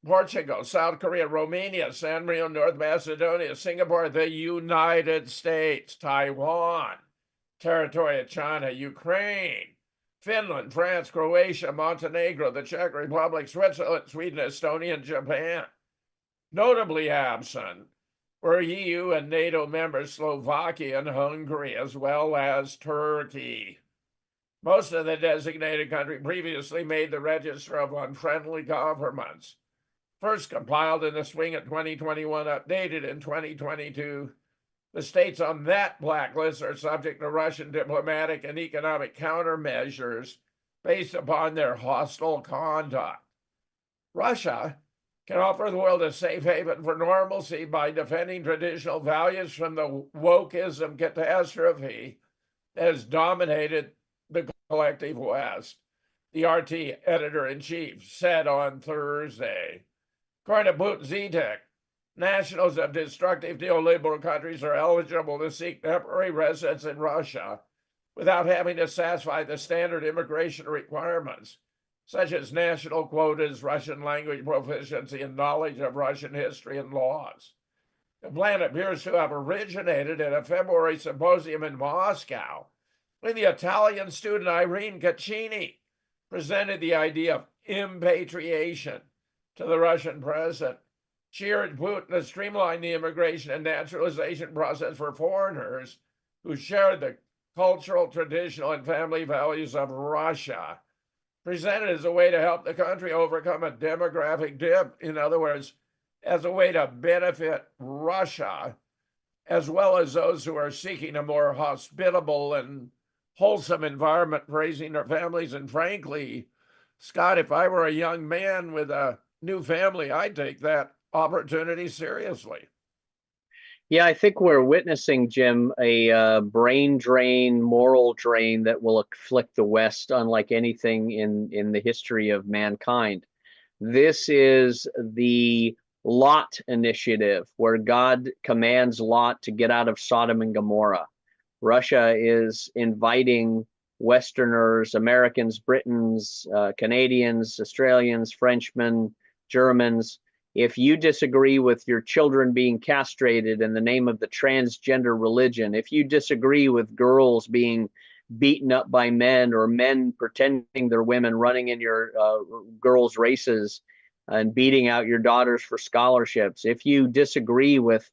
Portugal, South Korea, Romania, San Marino, North Macedonia, Singapore, the United States, Taiwan, territory of China, Ukraine, Finland, France, Croatia, Montenegro, the Czech Republic, Switzerland, Sweden, Estonia, and Japan. Notably absent were EU and NATO members Slovakia and Hungary, as well as Turkey. Most of the designated countries previously made the register of unfriendly governments. first compiled in the spring of 2021, updated in 2022. The states on that blacklist are subject to Russian diplomatic and economic countermeasures based upon their hostile conduct. Russia can offer the world a safe haven for normalcy by defending traditional values from the wokeism catastrophe that has dominated the collective West, the RT editor-in-chief said on Thursday. According to Butzitek, nationals of destructive neoliberal countries are eligible to seek temporary residence in Russia without having to satisfy the standard immigration requirements, such as national quotas, Russian language proficiency, and knowledge of Russian history and laws. The plan appears to have originated at a February symposium in Moscow, when the Italian student Irene Caccini presented the idea of impatriation to the Russian president. She urged Putin to streamline the immigration and naturalization process for foreigners who share the cultural, traditional, and family values of Russia, presented as a way to help the country overcome a demographic dip. In other words, as a way to benefit Russia, as well as those who are seeking a more hospitable and wholesome environment for raising their families. And frankly, Scott, if I were a young man with a new family, I'd take that opportunity seriously. Yeah, I think we're witnessing, Jim, a brain drain, moral drain that will afflict the West unlike anything in the history of mankind. This is the Lot initiative, where God commands Lot to get out of Sodom and Gomorrah. Russia is inviting Westerners, Americans, Britons, Canadians, Australians, Frenchmen, Germans. If you disagree with your children being castrated in the name of the transgender religion, if you disagree with girls being beaten up by men or men pretending they're women running in your girls' races and beating out your daughters for scholarships, if you disagree with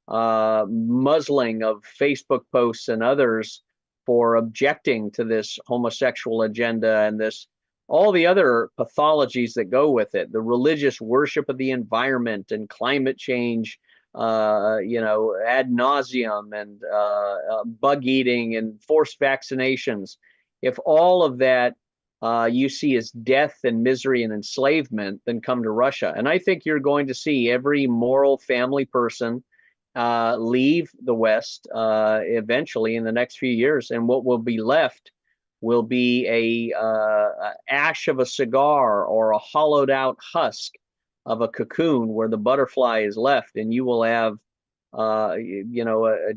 muzzling of Facebook posts and others for objecting to this homosexual agenda and this all the other pathologies that go with it, the religious worship of the environment and climate change, ad nauseum, and bug eating and forced vaccinations. If all of that you see as death and misery and enslavement, then come to Russia. And I think you're going to see every moral family person leave the West eventually in the next few years. And what will be left will be a ash of a cigar or a hollowed out husk of a cocoon where the butterfly is left, and you will have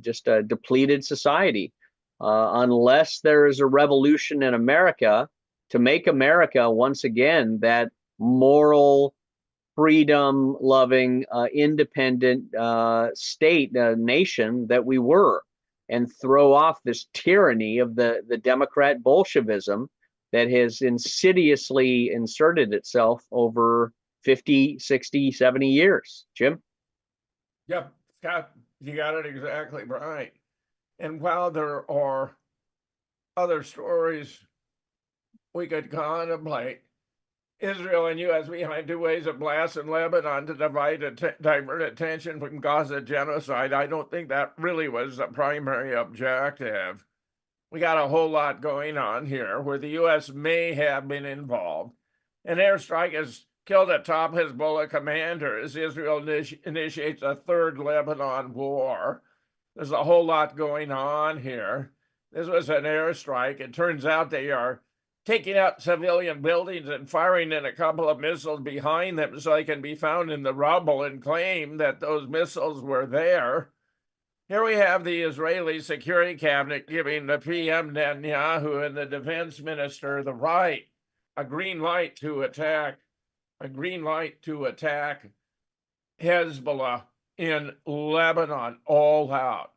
just a depleted society unless there is a revolution in America to make America once again that moral, freedom loving, independent state, nation that we were, and throw off this tyranny of the Democrat Bolshevism that has insidiously inserted itself over 50, 60, 70 years. Jim? Yep, Scott, you got it exactly right. And while there are other stories we could contemplate, Israel and U.S. behind two ways of blasting Lebanon to divert attention from Gaza genocide. I don't think that really was the primary objective. We got a whole lot going on here where the U.S. may have been involved. An airstrike has killed a top Hezbollah commander as Israel initiates a third Lebanon war. There's a whole lot going on here. This was an airstrike. It turns out they are taking out civilian buildings and firing in a couple of missiles behind them so they can be found in the rubble and claim that those missiles were there. Here we have the Israeli Security Cabinet giving the PM Netanyahu and the defense minister the right, a green light to attack Hezbollah in Lebanon all out.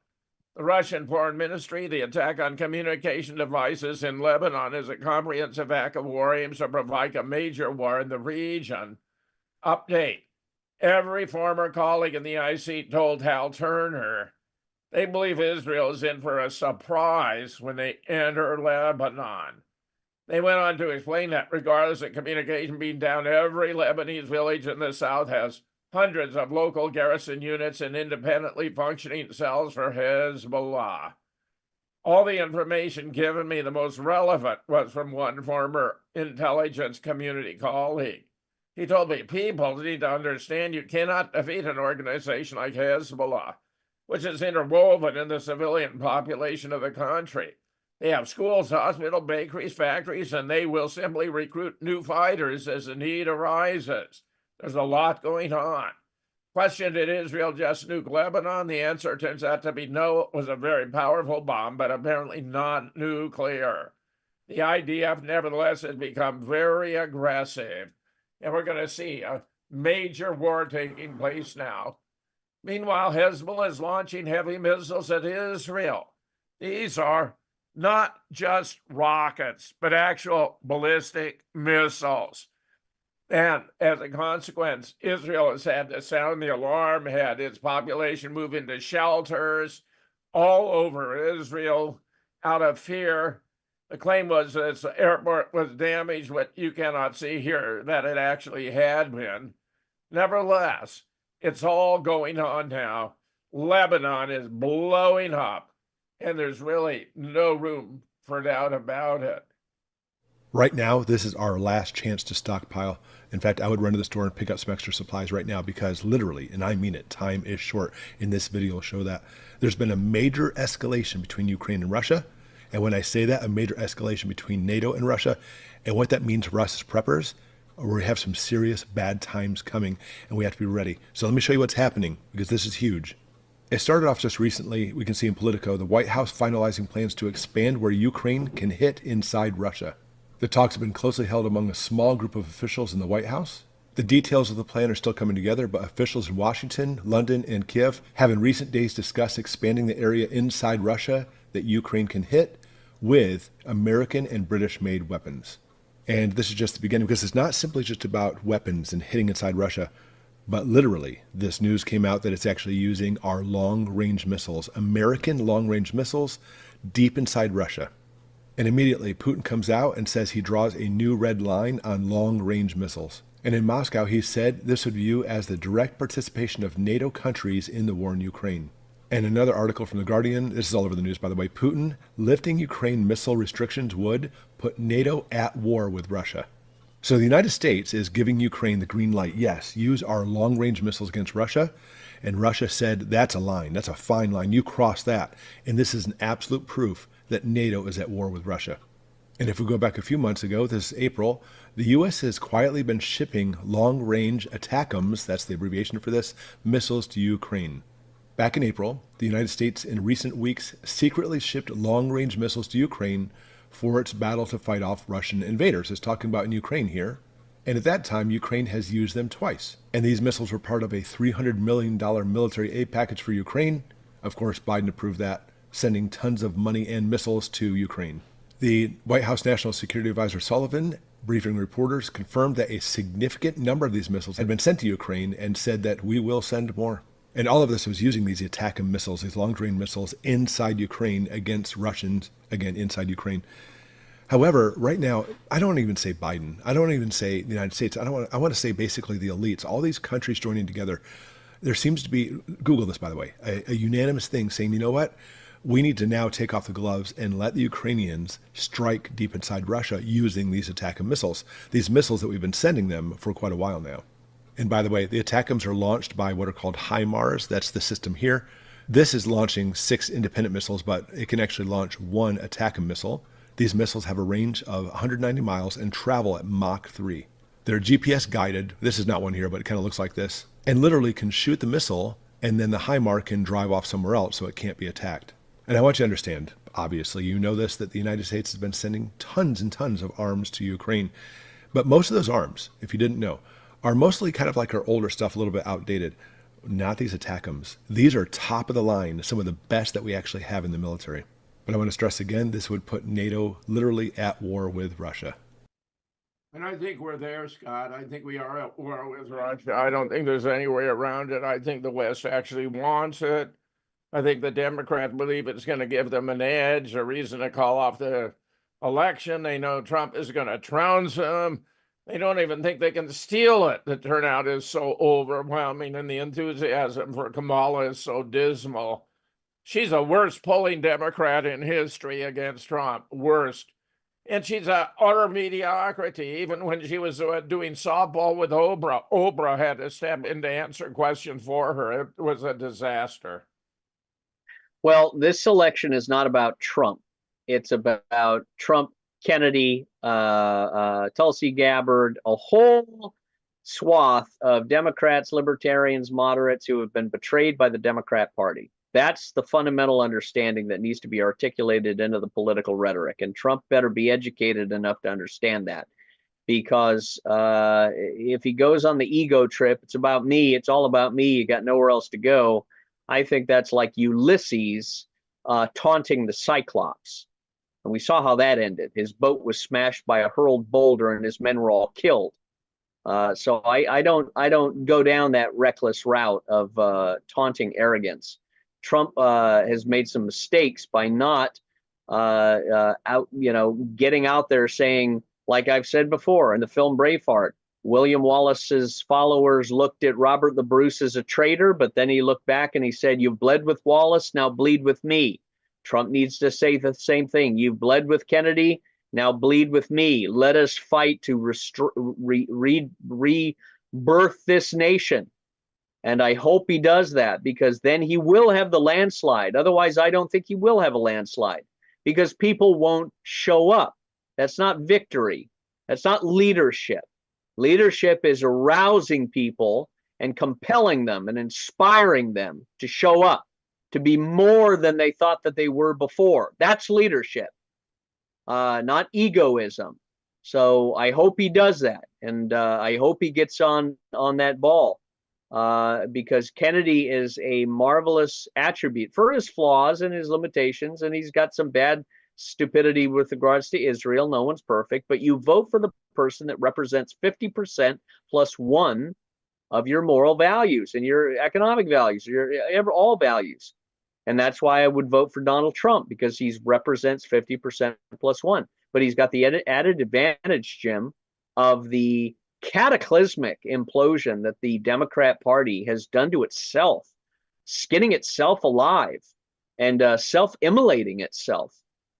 The Russian Foreign Ministry, the attack on communication devices in Lebanon is a comprehensive act of war aims to provoke a major war in the region. Update. Every former colleague in the IC told Hal Turner they believe Israel is in for a surprise when they enter Lebanon. They went on to explain that regardless of communication being down, every Lebanese village in the south has hundreds of local garrison units and independently functioning cells for Hezbollah. All the information given me, the most relevant, was from one former intelligence community colleague. He told me people need to understand you cannot defeat an organization like Hezbollah, which is interwoven in the civilian population of the country. They have schools, hospitals, bakeries, factories, and they will simply recruit new fighters as the need arises. There's a lot going on. Question, did Israel just nuke Lebanon? The answer turns out to be no. It was a very powerful bomb, but apparently not nuclear. The IDF, nevertheless, has become very aggressive, and we're going to see a major war taking place now. Meanwhile, Hezbollah is launching heavy missiles at Israel. These are not just rockets, but actual ballistic missiles. And as a consequence, Israel has had to sound the alarm, had its population move into shelters all over Israel out of fear. The claim was that its airport was damaged, but you cannot see here that it actually had been. Nevertheless, it's all going on now. Lebanon is blowing up, and there's really no room for doubt about it. Right now, this is our last chance to stockpile. In fact, I would run to the store and pick up some extra supplies right now because literally, and I mean it, time is short. In this video, will show that there's been a major escalation between Ukraine and Russia. And when I say that, a major escalation between NATO and Russia, and what that means for us as preppers, we have some serious bad times coming, and we have to be ready. So let me show you what's happening, because this is huge. It started off just recently. We can see in Politico, the White House finalizing plans to expand where Ukraine can hit inside Russia. The talks have been closely held among a small group of officials in the White House. The details of the plan are still coming together, but officials in Washington, London, and Kiev have in recent days discussed expanding the area inside Russia that Ukraine can hit with American and British-made weapons. And this is just the beginning, because it's not simply just about weapons and hitting inside Russia, but literally, this news came out that it's actually using our long-range missiles, American long-range missiles, deep inside Russia. And immediately, Putin comes out and says he draws a new red line on long-range missiles. And in Moscow, he said this would view as the direct participation of NATO countries in the war in Ukraine. And another article from The Guardian, this is all over the news, by the way, Putin lifting Ukraine missile restrictions would put NATO at war with Russia. So the United States is giving Ukraine the green light. Yes, use our long-range missiles against Russia. And Russia said, that's a line. That's a fine line. You cross that. And this is an absolute proof that NATO is at war with Russia. And if we go back a few months ago, this is April, the U.S. has quietly been shipping long-range ATACMS, that's the abbreviation for this, missiles to Ukraine. Back in April, the United States in recent weeks secretly shipped long-range missiles to Ukraine for its battle to fight off Russian invaders. It's talking about in Ukraine here. And at that time, Ukraine has used them twice. And these missiles were part of a $300 million military aid package for Ukraine. Of course, Biden approved that, sending tons of money and missiles to Ukraine. The White House National Security Advisor Sullivan, briefing reporters, confirmed that a significant number of these missiles had been sent to Ukraine and said that we will send more. And all of this was using these ATACMS missiles, these long-range missiles inside Ukraine against Russians, again, inside Ukraine. However, right now, I don't even say Biden. I don't even say the United States. I want to say basically the elites, all these countries joining together. There seems to be, Google this, by the way, a unanimous thing saying, you know what? We need to now take off the gloves and let the Ukrainians strike deep inside Russia using these ATACMS missiles, these missiles that we've been sending them for quite a while now. And by the way, the ATACMS are launched by what are called HIMARS. That's the system here. This is launching 6 independent missiles, but it can actually launch 1 ATACMS missile. These missiles have a range of 190 miles and travel at Mach 3. They're GPS guided. This is not one here, but it kind of looks like this. And literally can shoot the missile, and then the HIMARS can drive off somewhere else so it can't be attacked. And I want you to understand, obviously, you know this, that the United States has been sending tons and tons of arms to Ukraine. But most of those arms, if you didn't know, are mostly kind of like our older stuff, a little bit outdated. Not these ATACMS. These are top of the line, some of the best that we actually have in the military. But I want to stress again, this would put NATO literally at war with Russia. And I think we're there, Scott. I think we are at war with Russia. I don't think there's any way around it. I think the West actually wants it. I think the Democrats believe it's going to give them an edge, a reason to call off the election. They know Trump is going to trounce them. They don't even think they can steal it. The turnout is so overwhelming, and the enthusiasm for Kamala is so dismal. She's the worst polling Democrat in history against Trump. Worst. And she's a utter mediocrity. Even when she was doing softball with Oprah had to step in to answer questions for her. It was a disaster. Well, this election is not about Trump. It's about Trump, Kennedy, Tulsi Gabbard, a whole swath of Democrats, libertarians, moderates who have been betrayed by the Democrat Party. That's the fundamental understanding that needs to be articulated into the political rhetoric. And Trump better be educated enough to understand that. Because if he goes on the ego trip, it's about me, it's all about me, you got nowhere else to go. I think that's like Ulysses taunting the Cyclops. And we saw how that ended. His boat was smashed by a hurled boulder and his men were all killed. So I don't go down that reckless route of taunting arrogance. Trump has made some mistakes by not getting out there saying, like I've said before in the film Braveheart, William Wallace's followers looked at Robert the Bruce as a traitor, but then he looked back and he said, "You've bled with Wallace, now bleed with me." Trump needs to say the same thing. You've bled with Kennedy, now bleed with me. Let us fight to rebirth this nation. And I hope he does that, because then he will have the landslide. Otherwise, I don't think he will have a landslide, because people won't show up. That's not victory. That's not leadership. Leadership is arousing people and compelling them and inspiring them to show up, to be more than they thought that they were before. That's leadership, not egoism. So I hope he does that, and I hope he gets on that ball, because Kennedy is a marvelous attribute for his flaws and his limitations, and he's got some bad stupidity with regards to Israel. No one's perfect, but you vote for the person that represents 50% plus one of your moral values and your economic values, all values. And that's why I would vote for Donald Trump, because he represents 50% plus one. But he's got the added advantage, Jim, of the cataclysmic implosion that the Democrat Party has done to itself, skinning itself alive and self-immolating itself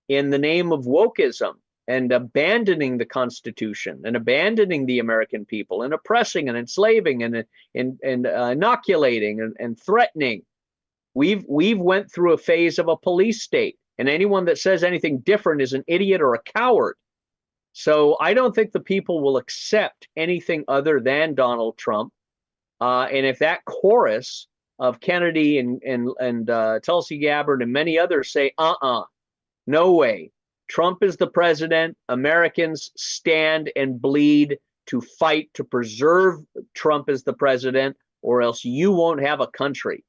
in the name of wokeism, and abandoning the Constitution and abandoning the American people and oppressing and enslaving and inoculating and threatening. We've went through a phase of a police state, and anyone that says anything different is an idiot or a coward. So I don't think the people will accept anything other than Donald Trump. And if that chorus of Kennedy and Tulsi Gabbard and many others say, no way, Trump is the president, Americans stand and bleed to fight to preserve Trump as the president, or else you won't have a country.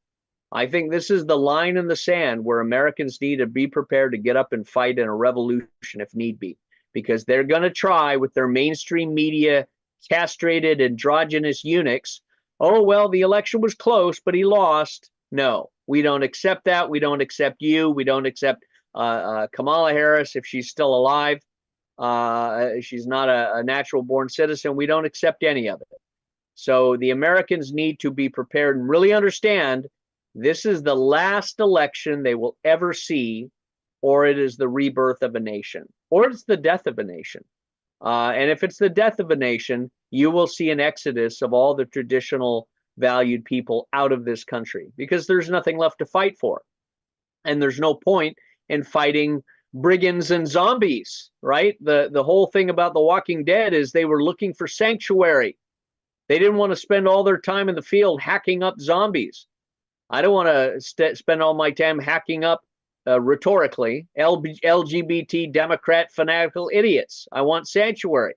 I think this is the line in the sand where Americans need to be prepared to get up and fight in a revolution if need be, because they're going to try with their mainstream media castrated androgynous eunuchs. Oh, well, the election was close, but he lost. No, we don't accept that. We don't accept you. We don't accept Kamala Harris if she's still alive. She's not a natural born citizen. We don't accept any of it. So the Americans need to be prepared and really understand this is the last election they will ever see, or it is the rebirth of a nation, or it's the death of a nation. And if it's the death of a nation, you will see an exodus of all the traditional valued people out of this country, because there's nothing left to fight for. And there's no point in fighting brigands and zombies, right? The whole thing about The Walking Dead is they were looking for sanctuary. They didn't want to spend all their time in the field hacking up zombies. I don't want to spend all my time hacking up rhetorically LGBT Democrat fanatical idiots. I want sanctuary.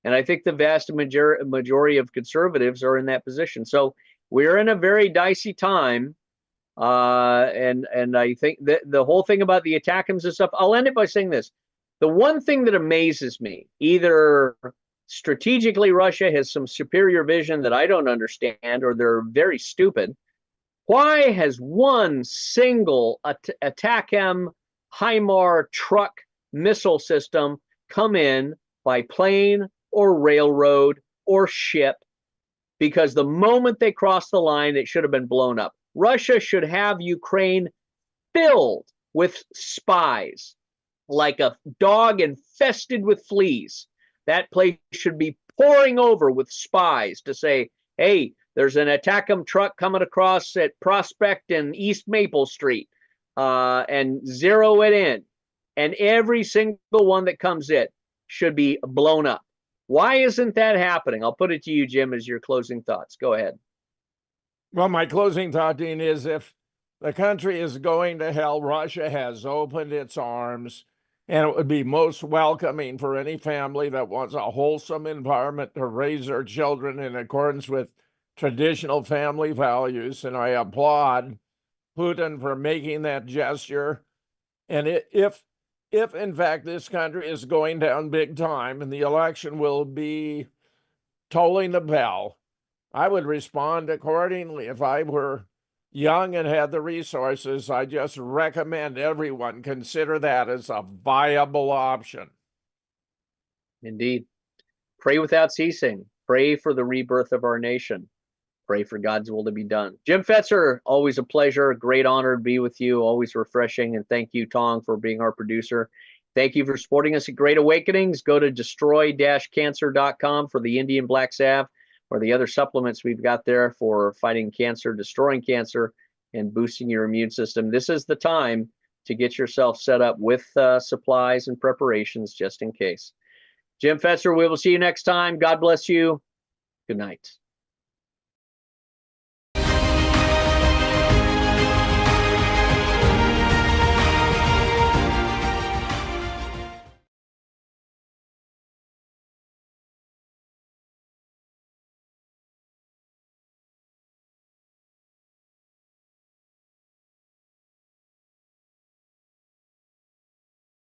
And I think the vast majority of conservatives are in that position. So we're in a very dicey time. And I think that the whole thing about the attackums and stuff, I'll end it by saying this. The one thing that amazes me, either strategically Russia has some superior vision that I don't understand, or they're very stupid. Why has one single ATACMS HIMARS truck missile system come in by plane or railroad or ship, because the moment they cross the line, it should have been blown up. Russia should have Ukraine filled with spies, like a dog infested with fleas. That place should be pouring over with spies to say, hey, there's an ATACMS truck coming across at Prospect and East Maple Street, and zero it in. And every single one that comes in should be blown up. Why isn't that happening? I'll put it to you, Jim, as your closing thoughts. Go ahead. Well, my closing thought, Dean, is if the country is going to hell, Russia has opened its arms, and it would be most welcoming for any family that wants a wholesome environment to raise their children in accordance with traditional family values. And I applaud Putin for making that gesture. And if in fact this country is going down big time and the election will be tolling the bell, I would respond accordingly. If I were young and had the resources, I just recommend everyone consider that as a viable option. Indeed. Pray without ceasing. Pray for the rebirth of our nation. Pray for God's will to be done. Jim Fetzer, always a pleasure, a great honor to be with you, always refreshing. And thank you, Tong, for being our producer. Thank you for supporting us at Great Awakenings. Go to destroy-cancer.com for the Indian Black Salve or the other supplements we've got there for fighting cancer, destroying cancer, and boosting your immune system. This is the time to get yourself set up with supplies and preparations just in case. Jim Fetzer, we will see you next time. God bless you. Good night.